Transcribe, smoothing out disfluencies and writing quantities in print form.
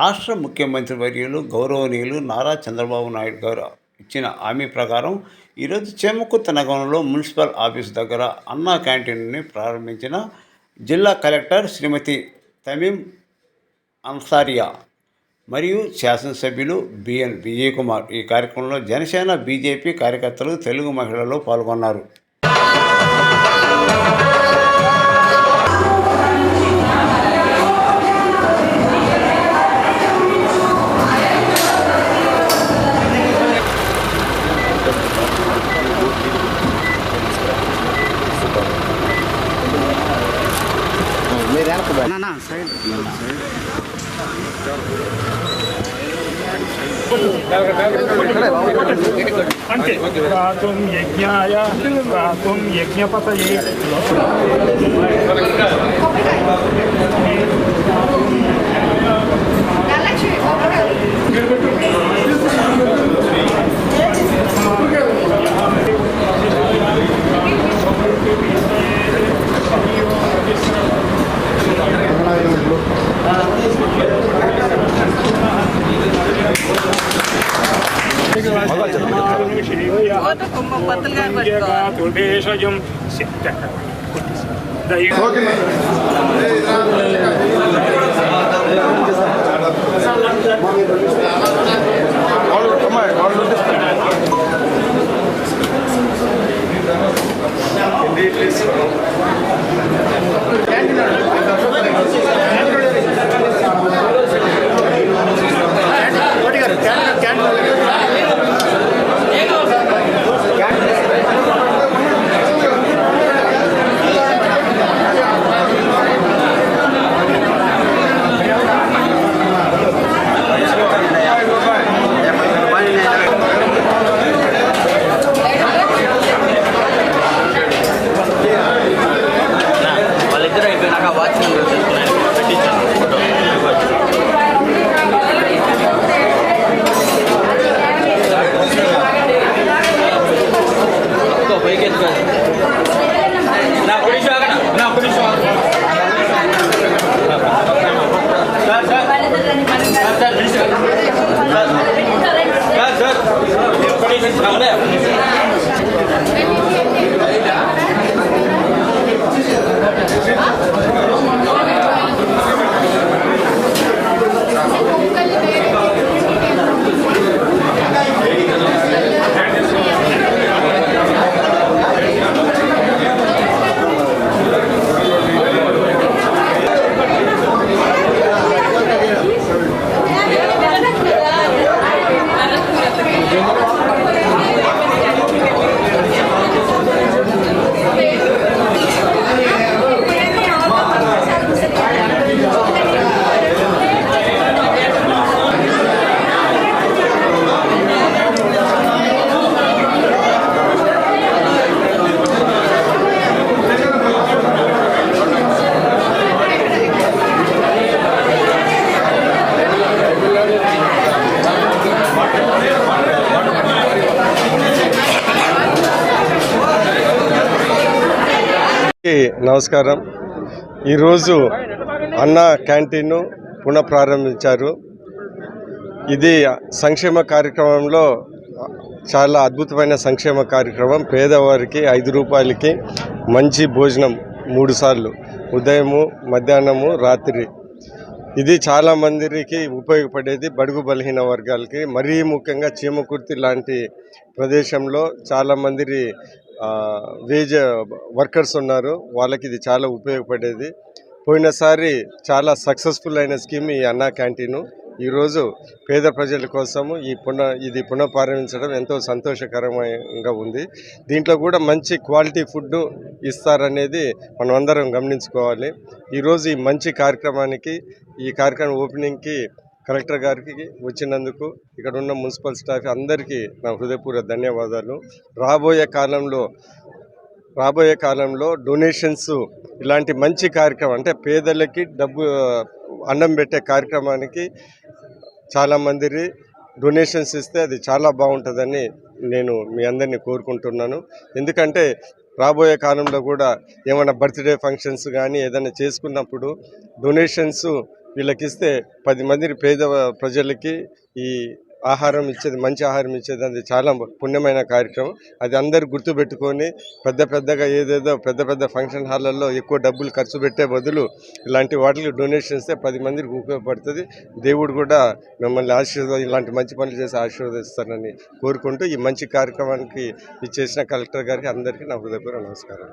రాష్ట్ర ముఖ్యమంత్రి వర్యులు గౌరవనీయులు నారా చంద్రబాబు నాయుడు గారు ఇచ్చిన హామీ ప్రకారం ఈరోజు చేమకుర్తి నగరంలో మున్సిపల్ ఆఫీస్ దగ్గర అన్నా క్యాంటీన్ని ప్రారంభించిన జిల్లా కలెక్టర్ శ్రీమతి తమీం అన్సారియా మరియు శాసనసభ్యులు బిఎన్ విజయ్ కుమార్. ఈ కార్యక్రమంలో జనసేన బీజేపీ కార్యకర్తలు తెలుగు మహిళలు పాల్గొన్నారు. गातुं यज्ञाय गातुं यज्ञपतये నమస్కారం. ఈరోజు అన్నా క్యాంటీన్ను పునఃప్రారంభించారు. ఇది సంక్షేమ కార్యక్రమంలో చాలా అద్భుతమైన సంక్షేమ కార్యక్రమం. పేదవారికి 5 రూపాయలకి మంచి భోజనం 3 సార్లు, ఉదయము, మధ్యాహ్నము, రాత్రి. ఇది చాలా మందికి ఉపయోగపడేది. బడుగు బలహీన వర్గాలకి, మరీ ముఖ్యంగా చీమకుర్తి లాంటి ప్రదేశంలో చాలామంది వేజ్ వర్కర్స్ ఉన్నారు. వాళ్ళకి ఇది చాలా ఉపయోగపడేది. పోయినసారి చాలా సక్సెస్ఫుల్ అయిన స్కీమ్ ఈ అన్నా క్యాంటీను. ఈరోజు పేద ప్రజల కోసము ఇది పునఃప్రారంభించడం ఎంతో సంతోషకరంగా ఉంది. దీంట్లో కూడా మంచి క్వాలిటీ ఫుడ్ ఇస్తారనేది మనం అందరం గమనించుకోవాలి. ఈరోజు ఈ మంచి కార్యక్రమానికి, ఈ కార్యక్రమం ఓపెనింగ్కి కలెక్టర్ గారికి వచ్చినందుకు, ఇక్కడ ఉన్న మున్సిపల్ స్టాఫ్ అందరికీ నా హృదయపూర్వక ధన్యవాదాలు. రాబోయే కాలంలో డొనేషన్స్ ఇలాంటి మంచి కార్యక్రమం, అంటే పేదలకి అన్నం పెట్టే కార్యక్రమానికి చాలామంది డొనేషన్స్ ఇస్తే అది చాలా బాగుంటుందని నేను మీ అందరినీ కోరుకుంటున్నాను. ఎందుకంటే రాబోయే కాలంలో కూడా ఏమైనా బర్త్డే ఫంక్షన్స్ కానీ ఏదైనా చేసుకున్నప్పుడు డొనేషన్స్ వీళ్ళకిస్తే 10 మంది పేద ప్రజలకి ఈ ఆహారం ఇచ్చేది, మంచి ఆహారం ఇచ్చేది, అది చాలా పుణ్యమైన కార్యక్రమం. అది అందరు గుర్తుపెట్టుకొని పెద్దగా ఏదేదో పెద్ద ఫంక్షన్ హాళ్ళల్లో ఎక్కువ డబ్బులు ఖర్చు పెట్టే బదులు ఇలాంటి వాటికి డొనేషన్ ఇస్తే 10 మందికి ఉపయోగపడుతుంది. దేవుడు కూడా మిమ్మల్ని ఇలాంటి మంచి పనులు చేసి ఆశీర్వదిస్తారని కోరుకుంటూ ఈ మంచి కార్యక్రమానికి ఇచ్చేసిన కలెక్టర్ గారికి అందరికీ నా హృదయపూర్వక నమస్కారం.